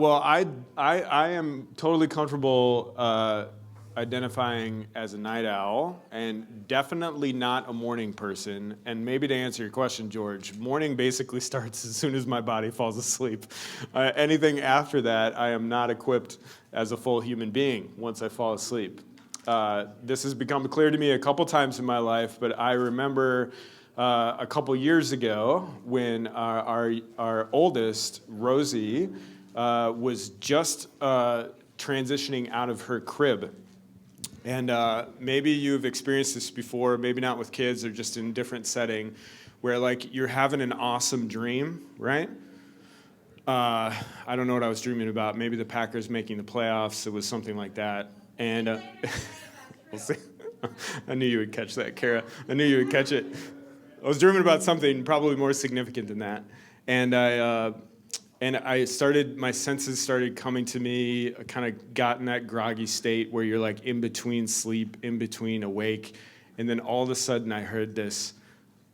Well, I am totally comfortable identifying as a night owl and definitely not a morning person. And maybe to answer your question, George, morning basically starts as soon as my body falls asleep. Anything after that, I am not equipped as a full human being once I fall asleep. This has become clear to me a couple times in my life, but I remember a couple years ago when our oldest, Rosie, was just transitioning out of her crib. And maybe you've experienced this before, maybe not with kids or just in a different setting, where like you're having an awesome dream, right? I don't know what I was dreaming about. Maybe the Packers making the playoffs. It was something like that. And we'll see. I knew you would catch that, Kara. I knew you would catch it. I was dreaming about something probably more significant than that. And my senses started coming to me. I kind of got in that groggy state where you're like in between sleep, in between awake. And then all of a sudden I heard this,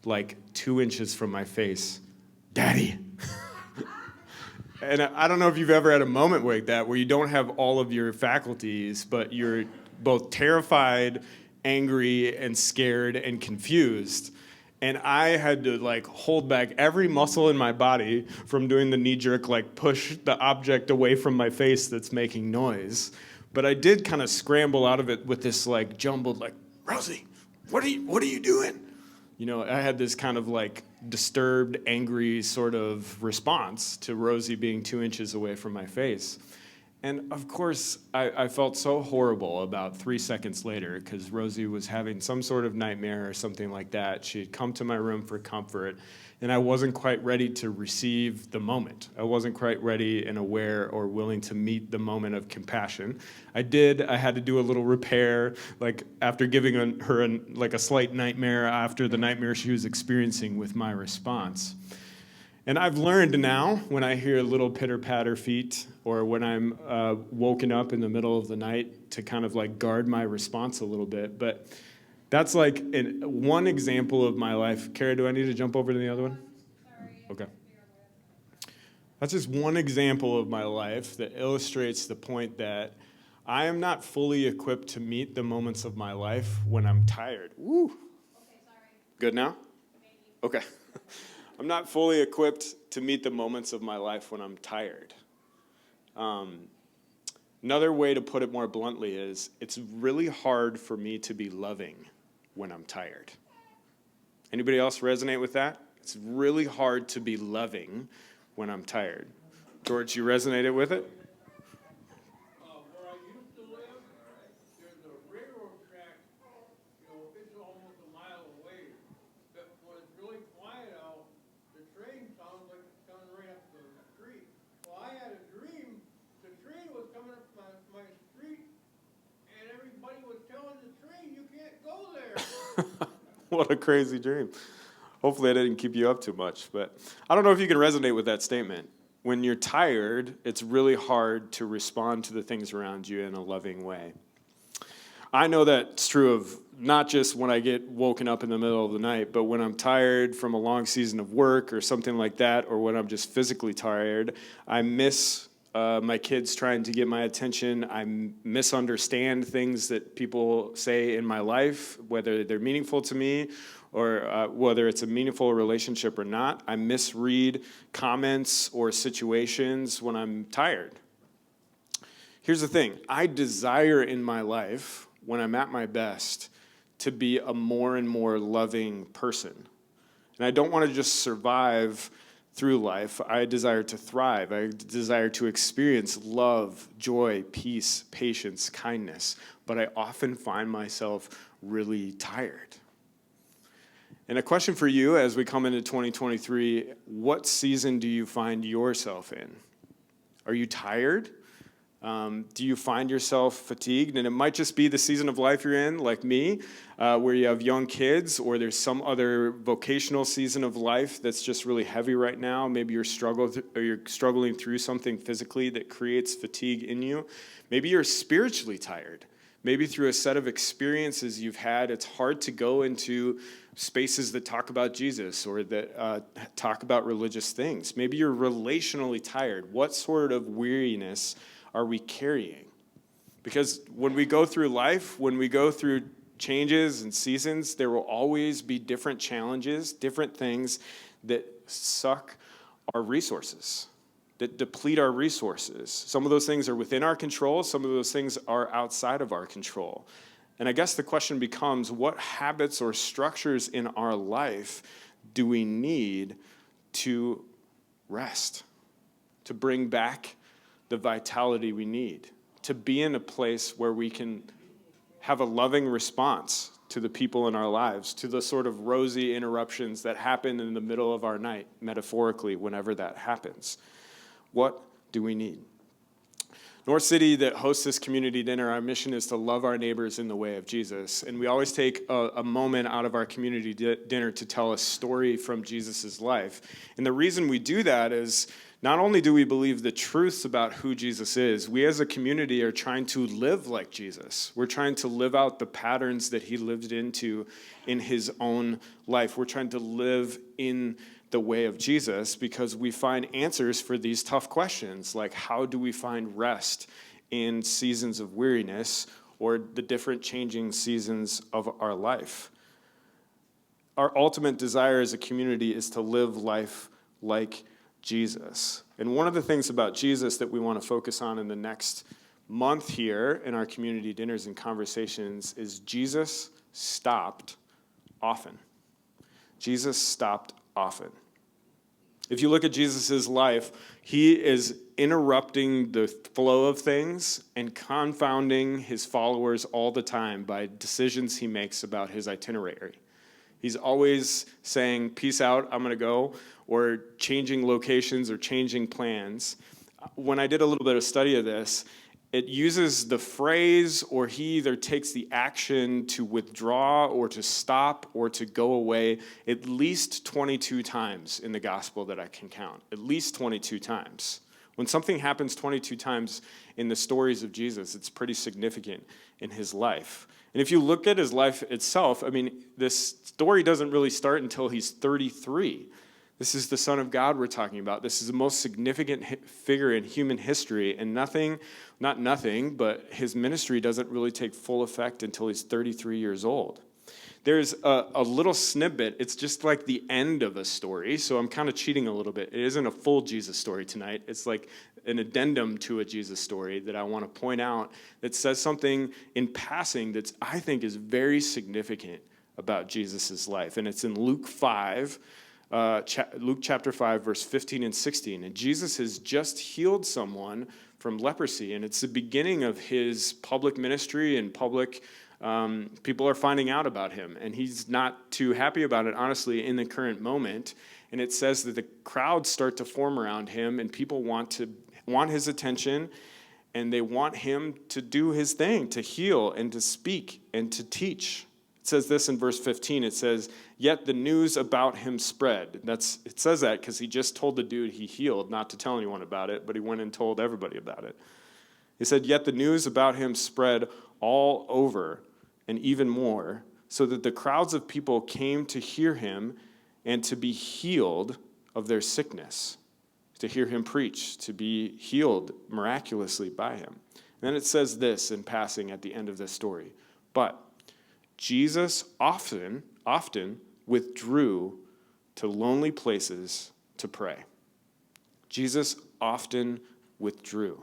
like 2 inches from my face, "Daddy." And I don't know if you've ever had a moment like that where you don't have all of your faculties, but you're both terrified, angry, and scared and confused. And I had to like hold back every muscle in my body from doing the knee-jerk, like push the object away from my face that's making noise. But I did kind of scramble out of it with this like jumbled, like, "Rosie, what are you doing?" You know, I had this kind of like disturbed, angry sort of response to Rosie being 2 inches away from my face. And of course, I felt so horrible about 3 seconds later because Rosie was having some sort of nightmare or something like that. She had come to my room for comfort, and I wasn't quite ready to receive the moment. I wasn't quite ready and aware or willing to meet the moment of compassion. I had to do a little repair, like after giving her a slight nightmare after the nightmare she was experiencing with my response. And I've learned now, when I hear little pitter-patter feet or when I'm woken up in the middle of the night, to kind of like guard my response a little bit. But that's like one example of my life. Kara, do I need to jump over to the other one? Okay. That's just one example of my life that illustrates the point that I am not fully equipped to meet the moments of my life when I'm tired. Woo! Okay, sorry. Good now? Maybe. Okay. I'm not fully equipped to meet the moments of my life when I'm tired. Another way to put it more bluntly is it's really hard for me to be loving when I'm tired. Anybody else resonate with that? It's really hard to be loving when I'm tired. George, you resonated with it? Where I used to live, there's a railroad track, it's almost a mile away. But when it's really quiet out, the train sounds like it's coming right up the street. Well, I had a dream, the train was coming up my street, and everybody was telling the train, "You can't go there." What a crazy dream. Hopefully I didn't keep you up too much, but I don't know if you can resonate with that statement. When you're tired, it's really hard to respond to the things around you in a loving way. I know that's true of not just when I get woken up in the middle of the night, but when I'm tired from a long season of work or something like that, or when I'm just physically tired, I miss my kids trying to get my attention. I misunderstand things that people say in my life, whether they're meaningful to me or whether it's a meaningful relationship or not. I misread comments or situations when I'm tired. Here's the thing. I desire in my life, when I'm at my best, to be a more and more loving person. And I don't want to just survive through life. I desire to thrive. I desire to experience love, joy, peace, patience, kindness. But I often find myself really tired. And a question for you as we come into 2023, what season do you find yourself in? Are you tired? Do you find yourself fatigued? And it might just be the season of life you're in, like me, where you have young kids, or there's some other vocational season of life that's just really heavy right now. Maybe you're struggling through something physically that creates fatigue in you. Maybe you're spiritually tired. maybe through a set of experiences you've had. It's hard to go into spaces that talk about Jesus or that talk about religious things. Maybe you're relationally tired. What sort of weariness are we carrying? Because when we go through life, when we go through changes and seasons, there will always be different challenges, different things that suck our resources, that deplete our resources. Some of those things are within our control. Some of those things are outside of our control. And I guess the question becomes, what habits or structures in our life do we need to rest, to bring back the vitality we need, to be in a place where we can have a loving response to the people in our lives, to the sort of rosy interruptions that happen in the middle of our night, metaphorically, whenever that happens. What do we need? North City, that hosts this community dinner, our mission is to love our neighbors in the way of Jesus. And we always take a moment out of our community dinner to tell a story from Jesus' life. And the reason we do that is not only do we believe the truths about who Jesus is, we as a community are trying to live like Jesus. We're trying to live out the patterns that he lived into in his own life. We're trying to live in the way of Jesus because we find answers for these tough questions, like how do we find rest in seasons of weariness or the different changing seasons of our life. Our ultimate desire as a community is to live life like Jesus. And one of the things about Jesus that we want to focus on in the next month here in our community dinners and conversations is Jesus stopped often. Jesus stopped often. If you look at Jesus' life, he is interrupting the flow of things and confounding his followers all the time by decisions he makes about his itinerary. He's always saying, peace out, I'm going to go, or changing locations or changing plans. When I did a little bit of study of this, it uses the phrase, or he either takes the action to withdraw or to stop or to go away at least 22 times in the gospel that I can count. At least 22 times. When something happens 22 times in the stories of Jesus, it's pretty significant in his life. And if you look at his life itself, I mean, this story doesn't really start until he's 33. This is the Son of God we're talking about. This is the most significant figure in human history, and not nothing, but his ministry doesn't really take full effect until he's 33 years old. There's a little snippet. It's just like the end of a story, so I'm kind of cheating a little bit. It isn't a full Jesus story tonight. It's like an addendum to a Jesus story that I want to point out that says something in passing that I think is very significant about Jesus' life, and it's in Luke 5, Luke chapter 5, verse 15 and 16. And Jesus has just healed someone from leprosy, and it's the beginning of his public ministry and public people are finding out about him, and he's not too happy about it, honestly, in the current moment. And it says that the crowds start to form around him, and people want his attention, and they want him to do his thing, to heal and to speak and to teach. It says this in verse 15. It says, yet the news about him spread. It says that because he just told the dude he healed not to tell anyone about it, but he went and told everybody about it. He said, yet the news about him spread all over and even more, so that the crowds of people came to hear him and to be healed of their sickness, to hear him preach, to be healed miraculously by him. And then it says this in passing at the end of this story. But Jesus often withdrew to lonely places to pray. Jesus often withdrew.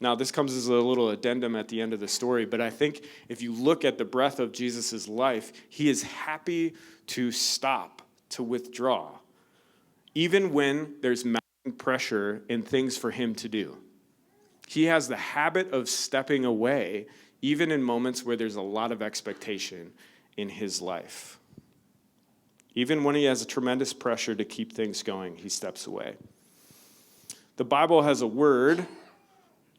Now, this comes as a little addendum at the end of the story, but I think if you look at the breadth of Jesus' life, he is happy to stop, to withdraw, even when there's mounting pressure and things for him to do. He has the habit of stepping away, even in moments where there's a lot of expectation in his life. Even when he has a tremendous pressure to keep things going, he steps away. The Bible has a word.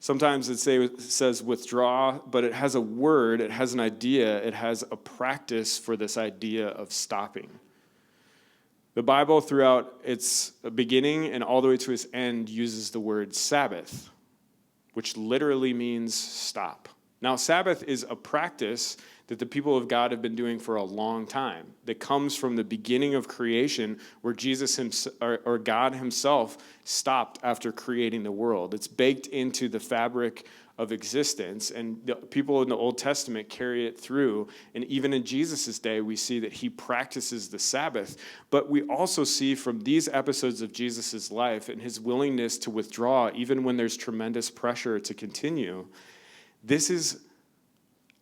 Sometimes it says withdraw, but it has a word, it has an idea, it has a practice for this idea of stopping. The Bible, throughout its beginning and all the way to its end, uses the word Sabbath, which literally means stop. Now, Sabbath is a practice that the people of God have been doing for a long time, that comes from the beginning of creation, where or God himself stopped after creating the world. It's baked into the fabric of existence, and the people in the Old Testament carry it through. And even in Jesus' day, we see that he practices the Sabbath. But we also see from these episodes of Jesus' life and his willingness to withdraw, even when there's tremendous pressure to continue, this is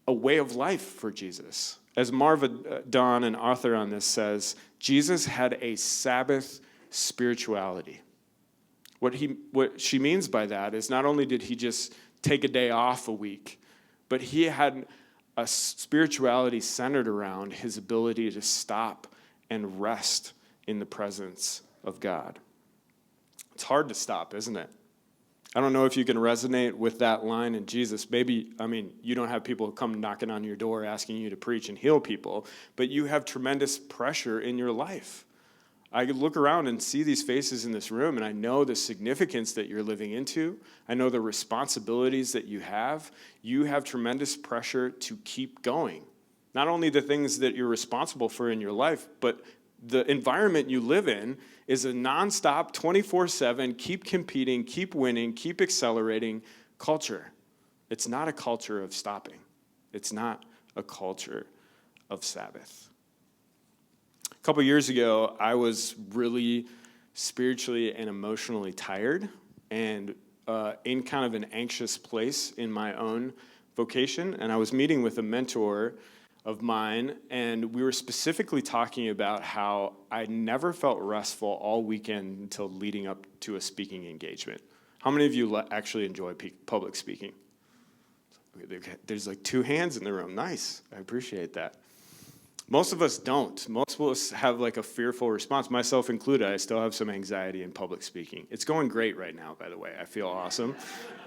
a way of life for Jesus. As Marva Don, an author on this, says, Jesus had a Sabbath spirituality. What she means by that is not only did he just take a day off a week, but he had a spirituality centered around his ability to stop and rest in the presence of God. It's hard to stop, isn't it? I don't know if you can resonate with that line in Jesus. Maybe, you don't have people come knocking on your door asking you to preach and heal people, but you have tremendous pressure in your life. I look around and see these faces in this room, and I know the significance that you're living into. I know the responsibilities that you have. You have tremendous pressure to keep going. Not only the things that you're responsible for in your life, but the environment you live in is a nonstop, 24/7, keep competing, keep winning, keep accelerating culture. It's not a culture of stopping. It's not a culture of Sabbath. A couple years ago, I was really spiritually and emotionally tired and in kind of an anxious place in my own vocation. And I was meeting with a mentor of mine, and we were specifically talking about how I never felt restful all weekend until leading up to a speaking engagement. How many of you actually enjoy public speaking? There's like 2 hands in the room. Nice. I appreciate that. Most of us don't. Most of us have like a fearful response, myself included. I still have some anxiety in public speaking. It's going great right now, by the way. I feel awesome.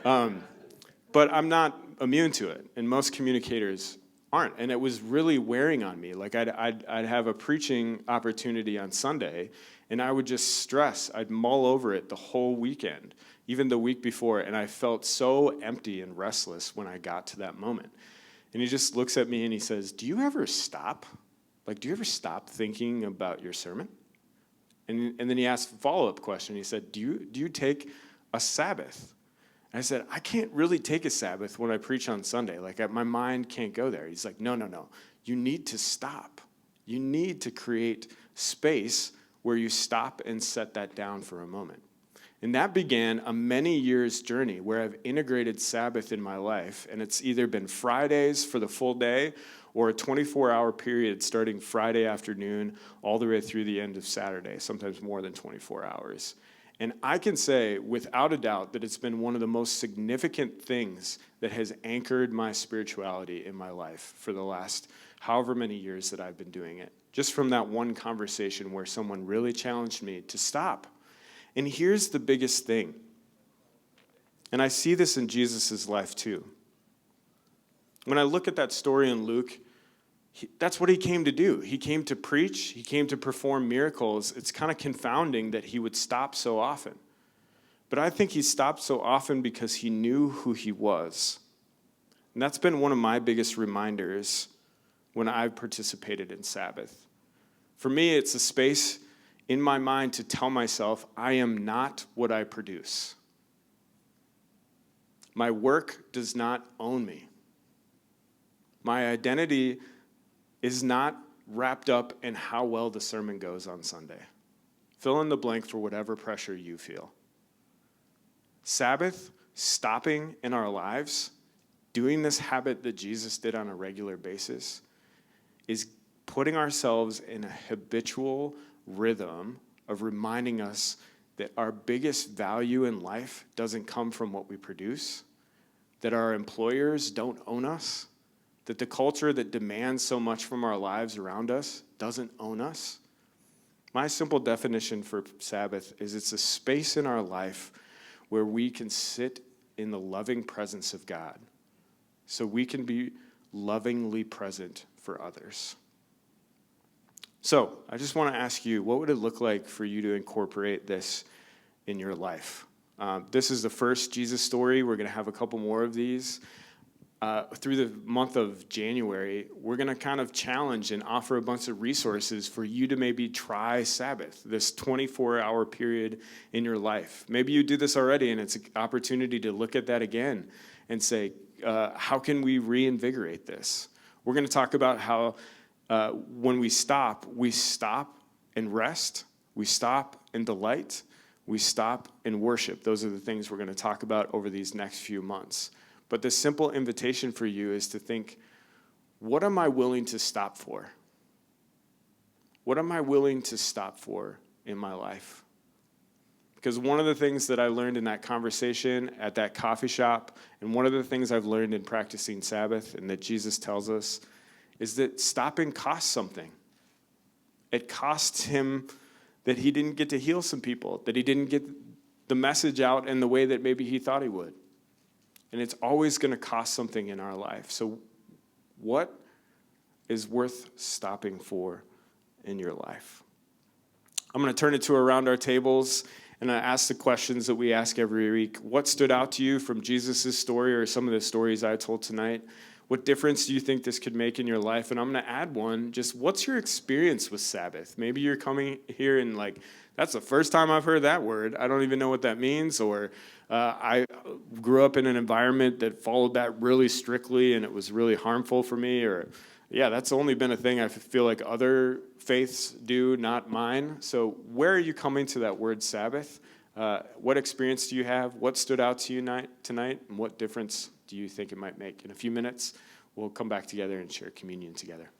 But I'm not immune to it, and most communicators aren't. And it was really wearing on me. Like I'd have a preaching opportunity on Sunday, and I would just stress. I'd mull over it the whole weekend, even the week before, and I felt so empty and restless when I got to that moment. And he just looks at me and he says, "Do you ever stop? Do you ever stop thinking about your sermon?" And then he asked a follow-up question. He said, do you take a Sabbath? And I said, I can't really take a Sabbath when I preach on Sunday. My mind can't go there. He's like, no. You need to stop. You need to create space where you stop and set that down for a moment. And that began a many years journey where I've integrated Sabbath in my life. And it's either been Fridays for the full day or a 24-hour period starting Friday afternoon all the way through the end of Saturday, sometimes more than 24 hours. And I can say without a doubt that it's been one of the most significant things that has anchored my spirituality in my life for the last however many years that I've been doing it. Just from that one conversation where someone really challenged me to stop. And here's the biggest thing. And I see this in Jesus' life too. When I look at that story in Luke, that's what he came to do. He came to preach. He came to perform miracles. It's kind of confounding that he would stop so often. But I think he stopped so often because he knew who he was. And that's been one of my biggest reminders when I've participated in Sabbath. For me, it's a space in my mind to tell myself, I am not what I produce. My work does not own me. My identity is not wrapped up in how well the sermon goes on Sunday. Fill in the blank for whatever pressure you feel. Sabbath, stopping in our lives, doing this habit that Jesus did on a regular basis, is putting ourselves in a habitual rhythm of reminding us that our biggest value in life doesn't come from what we produce, that our employers don't own us, that the culture that demands so much from our lives around us doesn't own us. My simple definition for Sabbath is it's a space in our life where we can sit in the loving presence of God so we can be lovingly present for others. So I just want to ask you, what would it look like for you to incorporate this in your life? This is the first Jesus story. We're going to have a couple more of these. through the month of January, we're going to kind of challenge and offer a bunch of resources for you to maybe try Sabbath, this 24-hour period in your life. Maybe you do this already, and it's an opportunity to look at that again and say, how can we reinvigorate this? We're going to talk about how when we stop and rest, we stop and delight, we stop and worship. Those are the things we're going to talk about over these next few months. But the simple invitation for you is to think, what am I willing to stop for? What am I willing to stop for in my life? Because one of the things that I learned in that conversation at that coffee shop, and one of the things I've learned in practicing Sabbath, and that Jesus tells us, is that stopping costs something. It costs him that he didn't get to heal some people, that he didn't get the message out in the way that maybe he thought he would. And it's always going to cost something in our life. So what is worth stopping for in your life? I'm going to turn it to around our tables, and I ask the questions that we ask every week. What stood out to you from Jesus' story or some of the stories I told tonight? What difference do you think this could make in your life? And I'm going to add one, just what's your experience with Sabbath? Maybe you're coming here and like, that's the first time I've heard that word. I don't even know what that means. Or I grew up in an environment that followed that really strictly and it was really harmful for me. Or, yeah, that's only been a thing I feel like other faiths do, not mine. So where are you coming to that word Sabbath? What experience do you have? What stood out to you tonight? And what difference do you think it might make? In a few minutes, we'll come back together and share communion together.